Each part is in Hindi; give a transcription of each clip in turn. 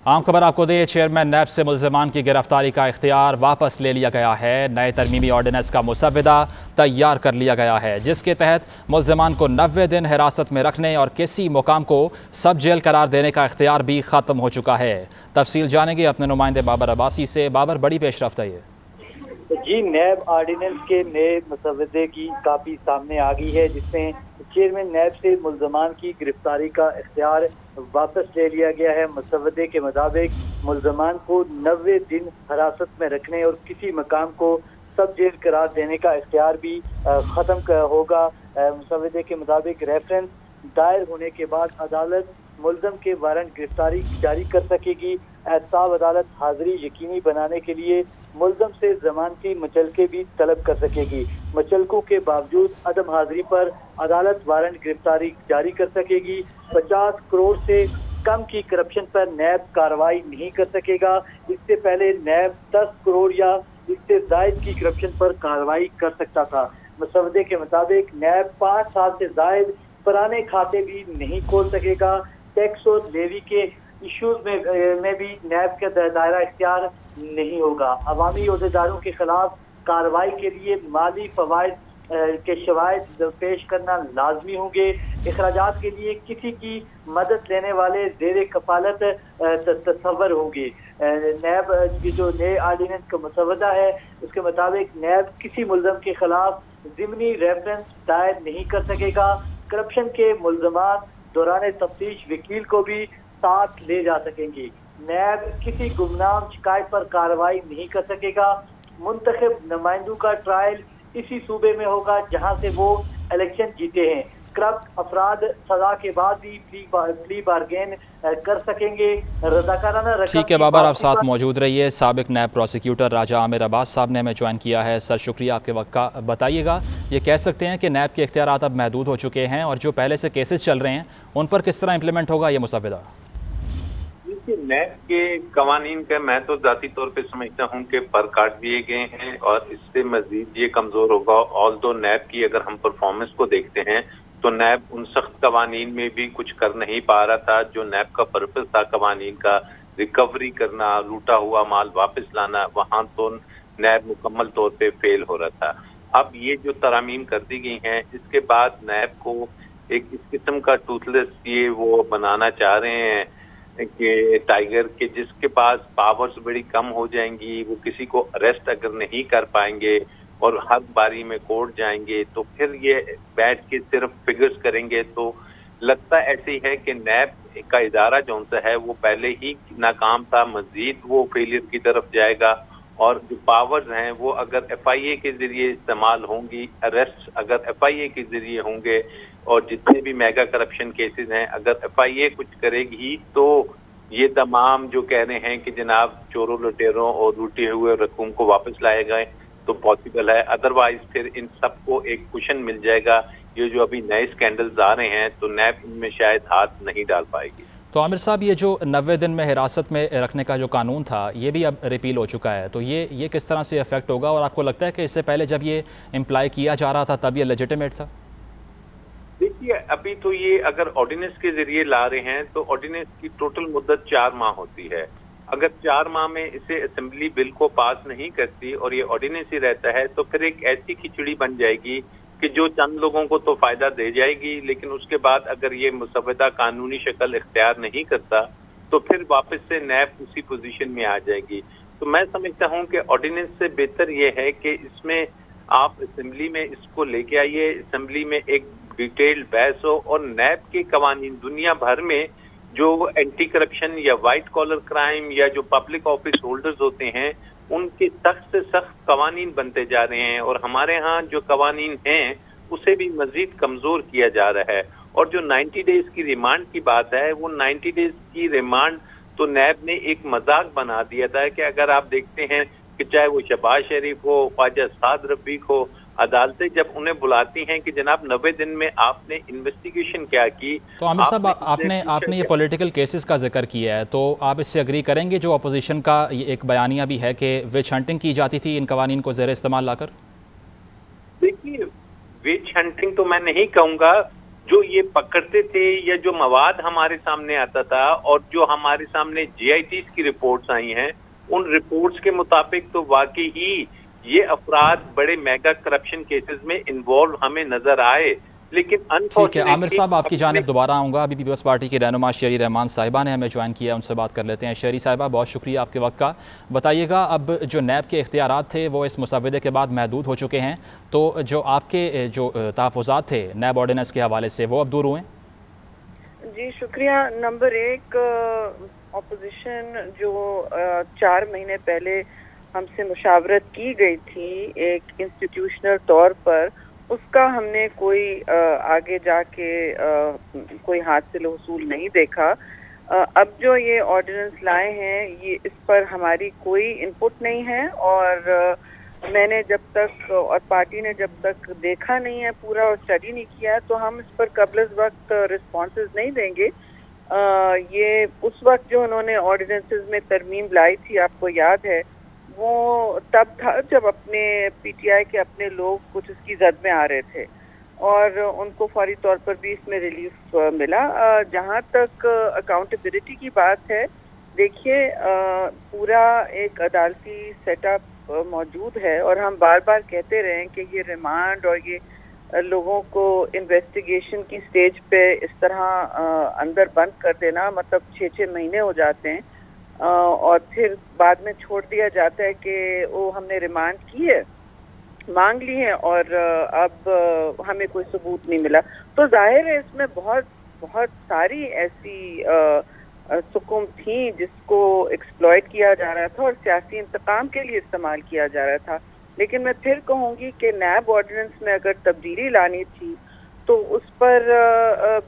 आम खबर आपको दे, चेयरमैन नैब से मुल्ज़िमान की गिरफ्तारी का इख्तियार वापस ले लिया गया है। नए तरमीमी ऑर्डिनेंस का मुसव्वदा तैयार कर लिया गया है, जिसके तहत मुल्ज़िमान को 90 दिन हिरासत में रखने और किसी मुकाम को सब जेल करार देने का इख्तियार भी ख़त्म हो चुका है। तफसील जानेंगे अपने नुमाइंदे बाबर अब्बासी से। बाबर, बड़ी पेशरफ्त है ये। जी, नैब ऑर्डिनेंस के नए मसवदे की कापी सामने आ गई है, जिसमें चेयरमैन नैब से मुल्ज़मान की गिरफ्तारी का इख्तियार वापस ले लिया गया है। मसवदे के मुताबिक मुल्ज़मान को 90 दिन हिरासत में रखने और किसी मकाम को सब जेल करार देने का इख्तियार भी ख़त्म होगा। मसवदे के मुताबिक रेफरेंस दायर होने के बाद अदालत मुल्ज़म के वारंट गिरफ्तारी जारी कर सकेगी। एहतसाब अदालत हाजिरी यकीनी बनाने के लिए मुल्ज़म से ज़मानती मुचलके भी तलब कर सकेगी। मुचलकों के बावजूद अदम हाजिरी पर अदालत वारंट गिरफ्तारी जारी कर सकेगी। 50 करोड़ से कम की करप्शन पर नैब कार्रवाई नहीं कर सकेगा। इससे पहले नैब 10 करोड़ या इससे जायद की करप्शन पर कार्रवाई कर सकता था। मसवदे के मुताबिक नैब 5 साल से जायद पुराने खाते भी नहीं खोल सकेगा। टैक्स और लेवी के इश्यूज में भी नैब का दायरा इख्तियार नहीं होगा। अवामी अहदेदारों के खिलाफ कार्रवाई के लिए माली फवायद के शवाहिद पेश करना लाजमी होंगे। अखराजात के लिए किसी की मदद लेने वाले जेर कफालत तस्वर होंगे। नैब की जो नए ऑर्डिनेंस का मसवदा है, उसके मुताबिक नैब किसी मुल्ज़म के खिलाफ ज़िमनी रेफरेंस दायर नहीं कर सकेगा। करप्शन के मुल्ज़मान दौरान तफ्तीश वकील को भी साथ ले जा सकेंगी। नैब किसी गुमनाम शिकायत पर कार्रवाई नहीं कर सकेगा। मुंतखब नुमाइंदों का ट्रायल इसी सूबे में होगा जहां से वो इलेक्शन जीते हैं। करप्ट अफराद सजा के बाद भी प्ली बार्गेन कर सकेंगे। रजाकाराना रकम। ठीक है बाबर, आप साथ मौजूद रहिए। साबिक नैब प्रोसिक्यूटर राजा आमिर अब्बास साहब ने हमें ज्वाइन किया है। सर, शुक्रिया आपके वक्त का। बताइएगा, ये कह सकते हैं कि नैब के इख्तियारात अब महदूद हो चुके हैं और जो पहले से केसेस चल रहे हैं उन पर किस तरह इम्प्लीमेंट होगा ये मुसव्वदा? नैब के कवानीन का मैं तो जाती तौर पे समझता हूँ कि पर काट दिए गए हैं और इससे मजीद ये कमजोर होगा। ऑल दो नैब की अगर हम परफॉर्मेंस को देखते हैं तो नैब उन सख्त कवानीन में भी कुछ कर नहीं पा रहा था जो नैब का पर्पस था। कवानीन का रिकवरी करना, लूटा हुआ माल वापस लाना, वहाँ तो नैब मुकम्मल तौर पे फेल हो रहा था। अब ये जो तरामीम कर दी गई हैं, इसके बाद नैब को एक इस किस्म का टूथलेस ये वो बनाना चाह रहे हैं कि टाइगर के जिसके पास पावर्स बड़ी कम हो जाएंगी, वो किसी को अरेस्ट अगर नहीं कर पाएंगे और हर बारी में कोर्ट जाएंगे तो फिर ये बैठ के सिर्फ फिगर्स करेंगे। तो लगता ऐसे ही है कि नैब का इदारा जो सा है वो पहले ही नाकाम था, मजीद वो फेलियर की तरफ जाएगा। और जो पावर्स हैं वो अगर FIA के जरिए इस्तेमाल होंगी, अरेस्ट अगर FIA के जरिए होंगे और जितने भी मेगा करप्शन केसेस हैं अगर FIA कुछ करेगी तो ये तमाम जो कह रहे हैं कि जनाब चोरों लुटेरों और लूटे हुए रकूम को वापस लाए गए तो पॉसिबल है। अदरवाइज फिर इन सबको एक कुशन मिल जाएगा। ये जो अभी नए स्कैंडल्स आ रहे हैं तो नैब इनमें शायद हाथ नहीं डाल पाएगी। तो आमिर साहब, ये जो 90 दिन में हिरासत में रखने का जो कानून था ये भी अब रिपील हो चुका है, तो ये किस तरह से इफेक्ट होगा? और आपको लगता है कि इससे पहले जब ये इम्प्लाई किया जा रहा था तब ये लेजिटिमेट था? देखिए, अभी तो ये अगर ऑर्डिनेंस के जरिए ला रहे हैं तो ऑर्डिनेंस की टोटल मुद्दत 4 माह होती है। अगर 4 माह में इसे असेंबली बिल को पास नहीं करती और ये ऑर्डिनेंस ही रहता है तो फिर एक ऐसी खिचड़ी बन जाएगी कि जो चंद लोगों को तो फायदा दे जाएगी, लेकिन उसके बाद अगर ये मुसव्वदा कानूनी शक्ल इख्तियार नहीं करता तो फिर वापस से नैब उसी पोजीशन में आ जाएगी। तो मैं समझता हूँ कि ऑर्डिनेंस से बेहतर ये है कि इसमें आप असेंबली में इसको लेके आइए, असेंबली में एक डिटेल्ड बहस हो और नैब के कवानीन दुनिया भर में जो एंटी करप्शन या व्हाइट कॉलर क्राइम या जो पब्लिक ऑफिस होल्डर्स होते हैं उनके सख्त से सख्त कवानीन बनते जा रहे हैं और हमारे यहाँ जो कवानीन हैं उसे भी मजीद कमजोर किया जा रहा है। और जो 90 डेज की रिमांड की बात है वो 90 डेज की रिमांड तो नैब ने एक मजाक बना दिया था कि अगर आप देखते हैं कि चाहे वो शहबाज शरीफ हो, ख्वाजा साद रफीक हो, अदालतें जब उन्हें बुलाती हैं कि जनाब 90 दिन में आपने इन्वेस्टिगेशन क्या की। तो आमिर साहब, आपने ये पॉलिटिकल केसेस का जिक्र किया है, तो आप इससे अग्री करेंगे जो अपोजिशन का ये एक बयानिया भी है कि विच हंटिंग की जाती थी इन कवानीन को ज़ेर इस्तेमाल लाकर? देखिए, विच हंटिंग तो मैं नहीं कहूँगा, जो ये पकड़ते थे या जो मवाद हमारे सामने आता था और जो हमारे सामने GITs की रिपोर्ट्स आई हैं, उन रिपोर्ट्स के मुताबिक तो वाकई ही ये अफराद बड़े मेगा करप्शन केसेस में इन्वॉल्व हमें नजर आए। लेकिन ठीक है आमिर साहब, आपकी जानिब दोबारा आऊँगा। अभी पीपल्स पार्टी की रहनुमा शेरी रहमान साहिबा ने हमें ज्वाइन किया, उनसे बात कर लेते हैं। शेरी साहिबा, बहुत शुक्रिया आपके वक्त का। बताइएगा, अब जो नैब के इख्तियारात थे वो इस मुसव्वदे के बाद महदूद हो चुके हैं, तो जो आपके जो तहफ़्फ़ुज़ात थे नैब ऑर्डिनेंस के हवाले से वो अब दूर हुए? जी शुक्रिया। नंबर एक, अपोजिशन जो 4 महीने पहले हमसे मुशावरत की गई थी एक इंस्टीट्यूशनल तौर पर, उसका हमने कोई आगे जाके कोई हासिल हसूल नहीं देखा। अब जो ये ऑर्डिनेंस लाए हैं, ये इस पर हमारी कोई इनपुट नहीं है, और मैंने जब तक और पार्टी ने जब तक देखा नहीं है पूरा और स्टडी नहीं किया है, तो हम इस पर कबल वक्त रिस्पॉन्सेज नहीं देंगे। ये उस वक्त जो उन्होंने ऑर्डिनेंसेस में तरमीम लाई थी, आपको याद है, वो तब था जब अपने PTI के अपने लोग कुछ उसकी जद में आ रहे थे और उनको फौरी तौर पर भी इसमें रिलीफ मिला। जहाँ तक अकाउंटेबिलिटी की बात है, देखिए पूरा एक अदालती सेटअप मौजूद है, और हम बार बार कहते रहे हैं कि ये रिमांड और ये लोगों को इन्वेस्टिगेशन की स्टेज पे इस तरह अंदर बंद कर देना, मतलब 6-6 महीने हो जाते हैं और फिर बाद में छोड़ दिया जाता है कि वो हमने रिमांड की है, मांग ली है और अब हमें कोई सबूत नहीं मिला। तो जाहिर है इसमें बहुत बहुत सारी ऐसी सुकुम थी जिसको एक्सप्लॉइट किया जा रहा था और सियासी इंतकाम के लिए इस्तेमाल किया जा रहा था। लेकिन मैं फिर कहूँगी कि नैब ऑर्डिनेंस में अगर तब्दीली लानी थी तो उस पर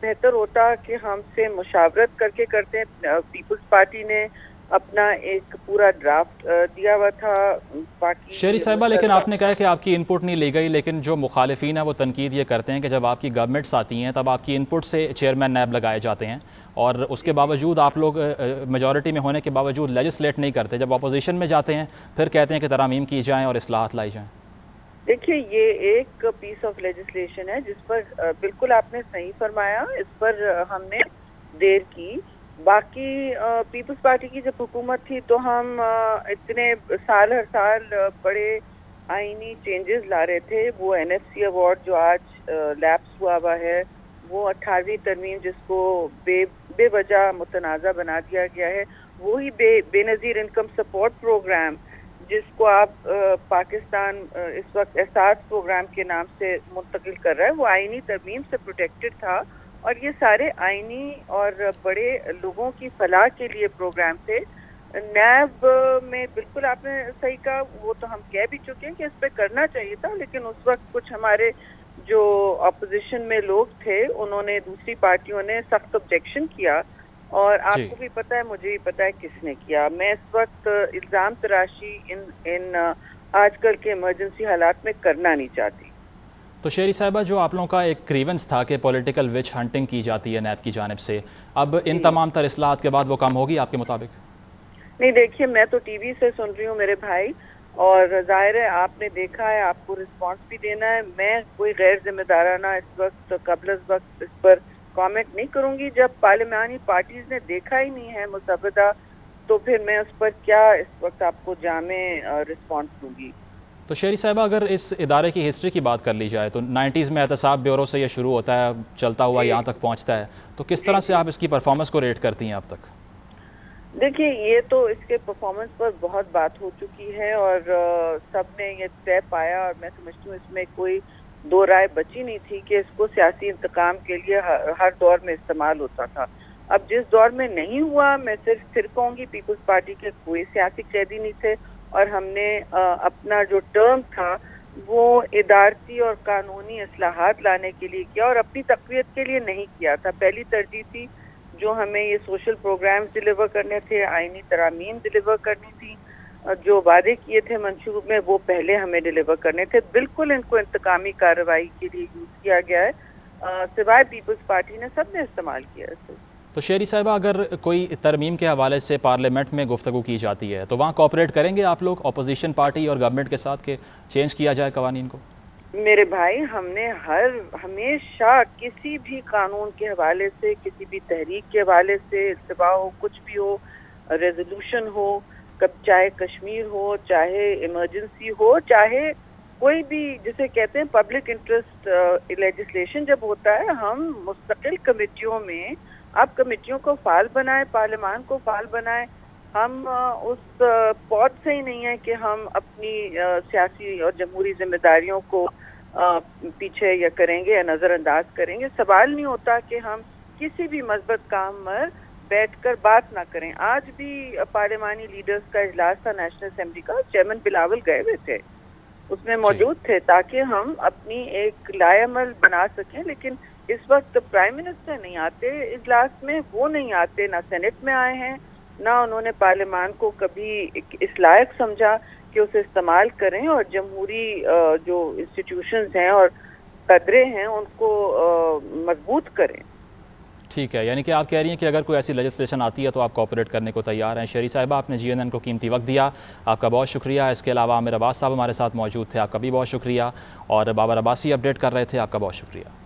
बेहतर होता कि हमसे मुशावरत करके करते हैं। पीपल्स पार्टी ने अपना एक पूरा ड्राफ्ट दिया हुआ था। बाकी शेरी साहिबा, लेकिन आपने कहा कि आपकी इनपुट नहीं ली गई, लेकिन जो मुखालिफिन है वो तनकीद ये करते हैं कि जब आपकी गवर्नमेंट्स आती हैं तब आपकी इनपुट से चेयरमैन नैब लगाए जाते हैं, और उसके बावजूद आप लोग मेजॉरिटी में होने के बावजूद लेजिस्लेट नहीं करते। जब अपोजिशन में जाते हैं फिर कहते हैं कि तरामीम की जाएँ और इस्लाहत लाई जाएँ। देखिए, ये एक पीस ऑफ लेजिस्लेशन है जिस पर बिल्कुल आपने सही फरमाया, इस पर हमने देर की। बाकी पीपल्स पार्टी की जब हुकूमत थी तो हम इतने साल हर साल बड़े आईनी चेंजेस ला रहे थे। वो NFC अवार्ड जो आज लैप्स हुआ है, वो 18वीं तरमीम जिसको बेवजह मुतनाज़ा बना दिया गया है, वही बेनज़ीर इनकम सपोर्ट प्रोग्राम जिसको आप पाकिस्तान इस वक्त एहसास प्रोग्राम के नाम से मुंतकिल कर रहा है, वो आईनी तरमीम से प्रोटेक्टेड था। और ये सारे आईनी और बड़े लोगों की फलाह के लिए प्रोग्राम थे। नैब में बिल्कुल आपने सही कहा, वो तो हम कह भी चुके हैं कि इस पे करना चाहिए था, लेकिन उस वक्त कुछ हमारे जो अपोजिशन में लोग थे उन्होंने, दूसरी पार्टियों ने सख्त ऑब्जेक्शन किया, और आपको भी पता है, मुझे भी पता है किसने किया। मैं इस वक्त इल्ज़ाम तराशी इन आजकल के इमरजेंसी हालात में करना नहीं चाहती। तो शेरी साहिबा, जो आप लोगों का एक क्रीवेंस था कि पॉलिटिकल विच हंटिंग की जाती है नैब की जानिब से, अब इन तमाम तर इस्लाहात के बाद वो कम होगी आपके मुताबिक? नहीं, देखिए, मैं तो टीवी से सुन रही हूँ मेरे भाई, और जाहिर है आपने देखा है, आपको रिस्पांस भी देना है। मैं कोई गैर जिम्मेदाराना इस वक्त कबल वक्त इस पर कमेंट नहीं करूंगी। जब पार्लिमानी पार्टीज ने देखा ही नहीं है मुसव्वदा, तो फिर मैं उस पर क्या इस वक्त आपको जामे रिस्पांस दूंगी। तो शेरी साहिबा, अगर इस इदारे की हिस्ट्री की बात कर ली जाए तो 90s में एहतसाब ब्यूरो से ये शुरू होता है, चलता हुआ यहाँ तक पहुँचता है, तो किस तरह से आप इसकी परफॉर्मेंस को रेट करती हैं अब तक? देखिए, ये तो इसके परफॉर्मेंस पर बहुत बात हो चुकी है और सब ने ये तय पाया, और मैं समझती हूँ इसमें कोई दो राय बची नहीं थी कि इसको सियासी इंतकाम के लिए हर दौर में इस्तेमाल होता था। अब जिस दौर में नहीं हुआ, मैं सिर्फ फिर कहूँगी पीपल्स पार्टी के कोई सियासी कैदी नहीं थे, और हमने अपना जो टर्म था वो इदारती और कानूनी इस्लाहात लाने के लिए किया और अपनी तक़वियत के लिए नहीं किया था। पहली तरजीह थी जो हमें ये सोशल प्रोग्राम्स डिलीवर करने थे, आईनी तरामीम डिलीवर करनी थी, जो वादे किए थे मंशूब में वो पहले हमें डिलीवर करने थे। बिल्कुल इनको इंतकामी कार्रवाई के लिए यूज़ किया गया है, सिवाय पीपल्स पार्टी ने, सब ने इस्तेमाल किया है। तो शेरी साहिबा, अगर कोई तरमीम के हवाले से पार्लियामेंट में गुफ्तगू की जाती है तो वहाँ कोऑपरेट करेंगे आप लोग अपोजिशन पार्टी और गवर्नमेंट के साथ कि चेंज किया जाए कवानीन को? मेरे भाई, हमने हमेशा किसी भी कानून के हवाले से, किसी भी तहरीक के हवाले से, इल्तिवा हो, कुछ भी हो, रेजोल्यूशन हो, चाहे कश्मीर हो, चाहे इमरजेंसी हो, चाहे कोई भी जिसे कहते हैं पब्लिक इंटरेस्ट लेजिस्लेशन जब होता है, हम मुस्तकिल कमेटियों में, आप कमेटियों को फाल बनाए, पार्लियामान को फाल बनाए। हम उस पौध से ही नहीं है कि हम अपनी सियासी और जमहूरी जिम्मेदारियों को पीछे या करेंगे या नज़रअंदाज करेंगे। सवाल नहीं होता कि हम किसी भी मस्बत काम पर बैठकर बात ना करें। आज भी पार्लियामानी लीडर्स का इजलास था नेशनल असेंबली का, चेयरमैन बिलावल गए हुए थे, उसमें मौजूद थे, ताकि हम अपनी एक लाएअमल बना सकें। लेकिन इस वक्त प्राइम मिनिस्टर नहीं आते इजलास में, वो नहीं आते, ना सेनेट में आए हैं, ना उन्होंने पार्लियामान को कभी इस लायक समझा कि उसे इस्तेमाल करें और जमहूरी जो इंस्टीट्यूशंस हैं और कदरें हैं उनको मजबूत करें। ठीक है, यानी कि आप कह रही हैं कि अगर कोई ऐसी लेजिस्लेशन आती है तो आप कोऑपरेट करने को तैयार हैं। शेरी साहिबा, आपने GNN को कीमती वक्त दिया, आपका बहुत शुक्रिया। इसके अलावा आमिर अब्बास साहब हमारे साथ मौजूद थे, आपका भी बहुत शुक्रिया। और बाबर अब्बासी अपडेट कर रहे थे, आपका बहुत शुक्रिया।